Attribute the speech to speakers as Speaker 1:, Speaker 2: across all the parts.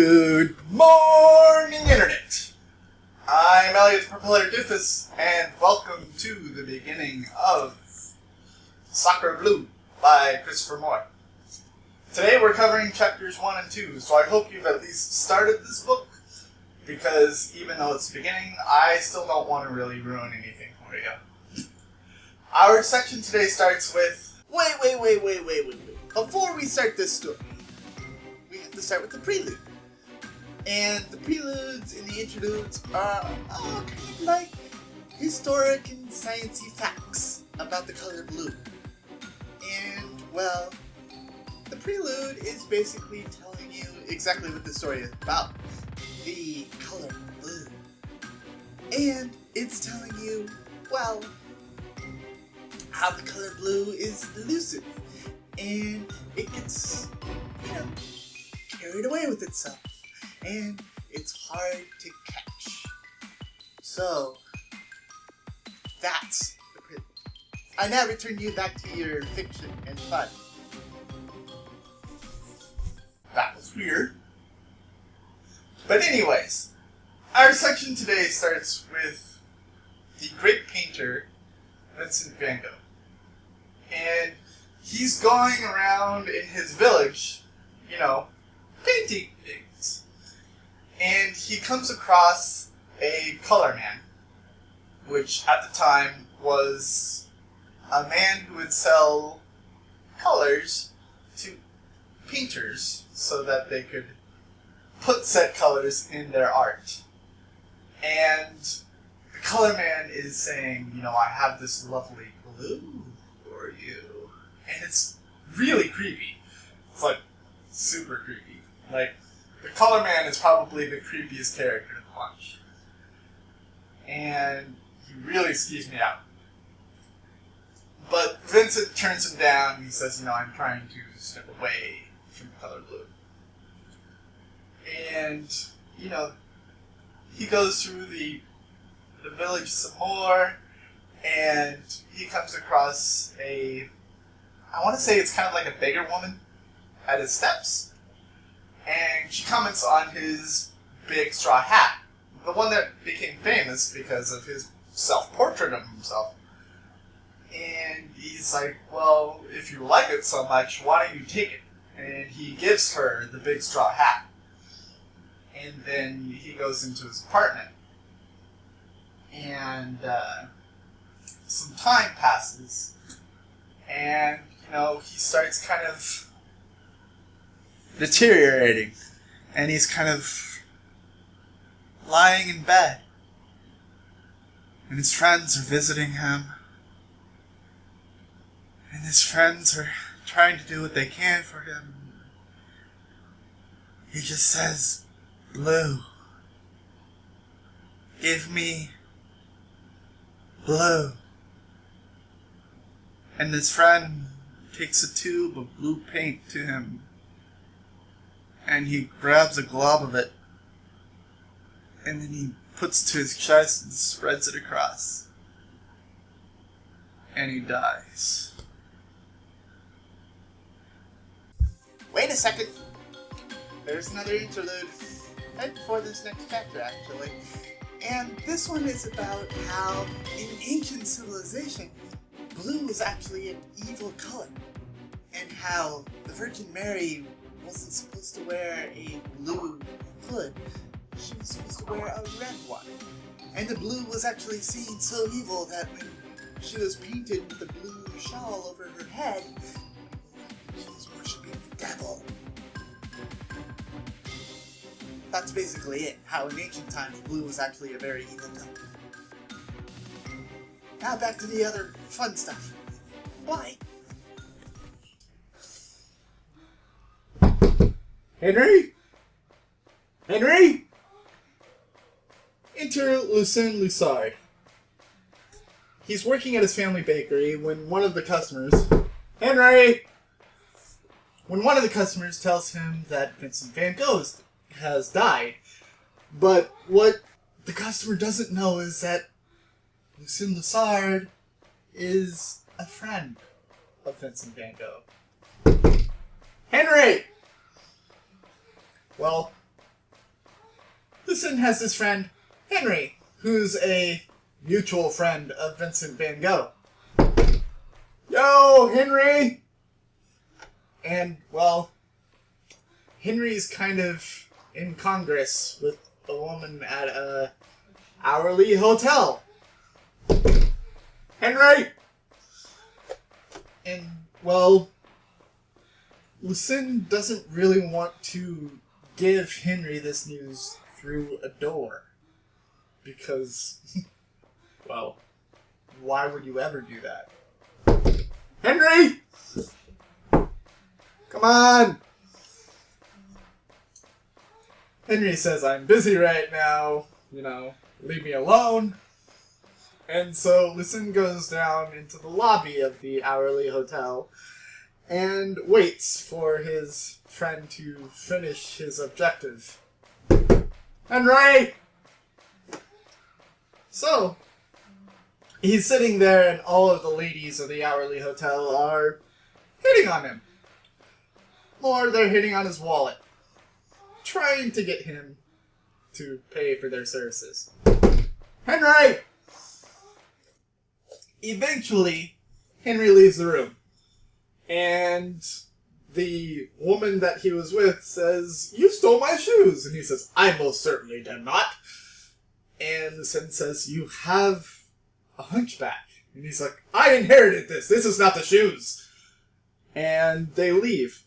Speaker 1: Good morning, Internet! I'm Elliot the Propeller Doofus, and welcome to the beginning of Sacre Bleu by Christopher Moore. Today we're covering chapters 1 and 2, so I hope you've at least started this book, because even though it's the beginning, I still don't want to really ruin anything for you. Our section today starts with... Wait. Before we start this story, we have to start with the prelude. And the preludes and the interludes are all kind of like historic and sciencey facts about the color blue. And, well, the prelude is basically telling you exactly what the story is about. The color blue. And it's telling you, well, how the color blue is elusive. And it gets, carried away with itself. And it's hard to catch. So, that's the prelude. I now return you back to your fiction and fun. That was weird. But anyways, our section today starts with the great painter, Vincent van Gogh. And he's going around in his village, painting things. And he comes across a color man, which at the time was a man who would sell colors to painters so that they could put said colors in their art. And the color man is saying, I have this lovely blue for you. And it's really creepy. It's super creepy. The color man is probably the creepiest character in the bunch. And he really skeeves me out. But Vincent turns him down and he says, I'm trying to step away from the color blue. And, he goes through the village some more, and he comes across I want to say it's kind of like a beggar woman at his steps. And she comments on his big straw hat, the one that became famous because of his self-portrait of himself. And he's like, well, if you like it so much, why don't you take it? And he gives her the big straw hat. And then he goes into his apartment. And some time passes. And, he starts kind of deteriorating. And he's kind of lying in bed. And his friends are visiting him. And his friends are trying to do what they can for him. He just says, blue. Give me blue. And his friend takes a tube of blue paint to him. And he grabs a glob of it. And then he puts it to his chest and spreads it across. And he dies. Wait a second. There's another interlude right before this next chapter, actually. And this one is about how in ancient civilization, blue was actually an evil color. And how the Virgin Mary wasn't supposed to wear a blue hood. She was supposed to wear a red one. And the blue was actually seen so evil that when she was painted with the blue shawl over her head, she was worshipping the devil. That's basically it. How in ancient times blue was actually a very evil color. Now back to the other fun stuff. Why? Henry? Enter Lucien Lussard. He's working at his family bakery when one of the customers... Henry! When one of the customers tells him that Vincent van Gogh has died. But what the customer doesn't know is that Lucien Lussard is a friend of Vincent van Gogh. Henry! Well, Lucien has his friend, Henry, who's a mutual friend of Vincent van Gogh. Yo, Henry! And, well, Henry's kind of in Congress with a woman at a hourly hotel. Henry! And, well, Lucien doesn't really want to give Henry this news through a door. Because, well, why would you ever do that? Henry! Come on! Henry says, I'm busy right now, leave me alone. And so Lucien goes down into the lobby of the hourly hotel and waits for his friend to finish his objective. Henry! So, he's sitting there and all of the ladies of the hourly hotel are hitting on him. Or they're hitting on his wallet, trying to get him to pay for their services. Henry! Eventually, Henry leaves the room. And the woman that he was with says, you stole my shoes. And he says, I most certainly did not. And Lucien says, you have a hunchback. And he's like, I inherited this. This is not the shoes. And they leave.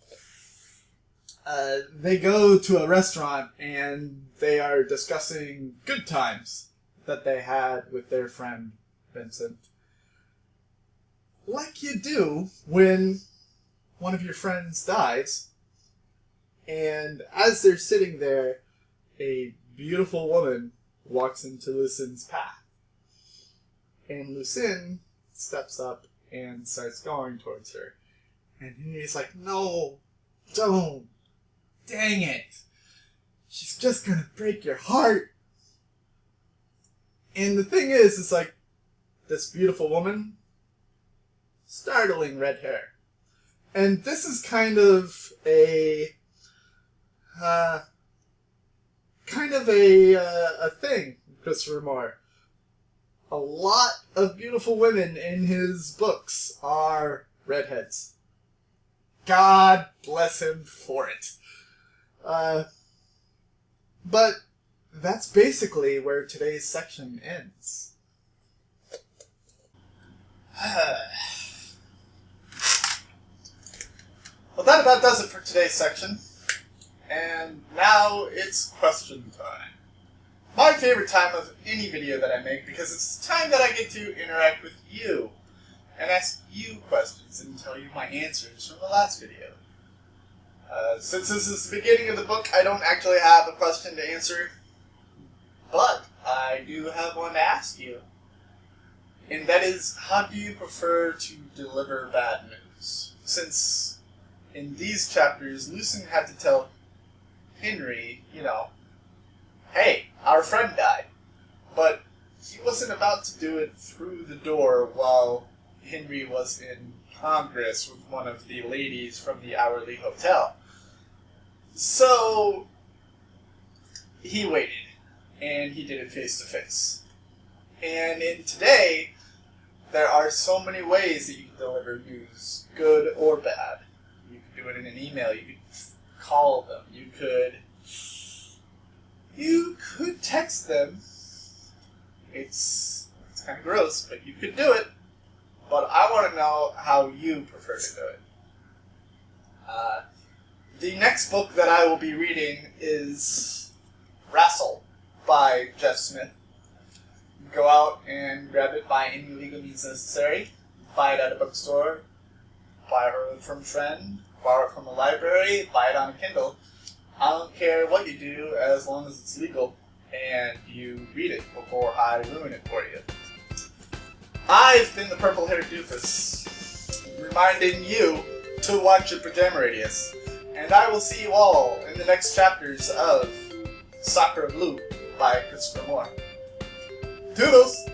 Speaker 1: They go to a restaurant and they are discussing good times that they had with their friend Vincent. Like you do when one of your friends dies, and as they're sitting there, a beautiful woman walks into Lucien's path. And Lucien steps up and starts going towards her. And Henry's like, no, don't. Dang it. She's just gonna break your heart. And the thing is, it's like, this beautiful woman, startling red hair. And this is kind of a thing, Christopher Moore. A lot of beautiful women in his books are redheads. God bless him for it. But that's basically where today's section ends. Well, that about does it for today's section. And now it's question time. My favorite time of any video that I make, because it's the time that I get to interact with you and ask you questions and tell you my answers from the last video. Since this is the beginning of the book, I don't actually have a question to answer, but I do have one to ask you. And that is, how do you prefer to deliver bad news? Since in these chapters, Lucien had to tell Henry, hey, our friend died. But he wasn't about to do it through the door while Henry was in Congress with one of the ladies from the hourly hotel. So he waited, and he did it face to face. And in today, there are so many ways that you can deliver news, good or bad. You can do it in an email, you could call them, you could text them. It's kind of gross, but you could do it. But I want to know how you prefer to do it. The next book that I will be reading is Wrestle by Jeff Smith. Go out and grab it by any legal means necessary. Buy it at a bookstore, buy it from a friend, borrow it from a library, buy it on a Kindle. I don't care what you do as long as it's legal and you read it before I ruin it for you. I've been the purple-haired doofus, reminding you to watch your pajama radius. And I will see you all in the next chapters of Sacre Bleu by Christopher Moore. Toodles!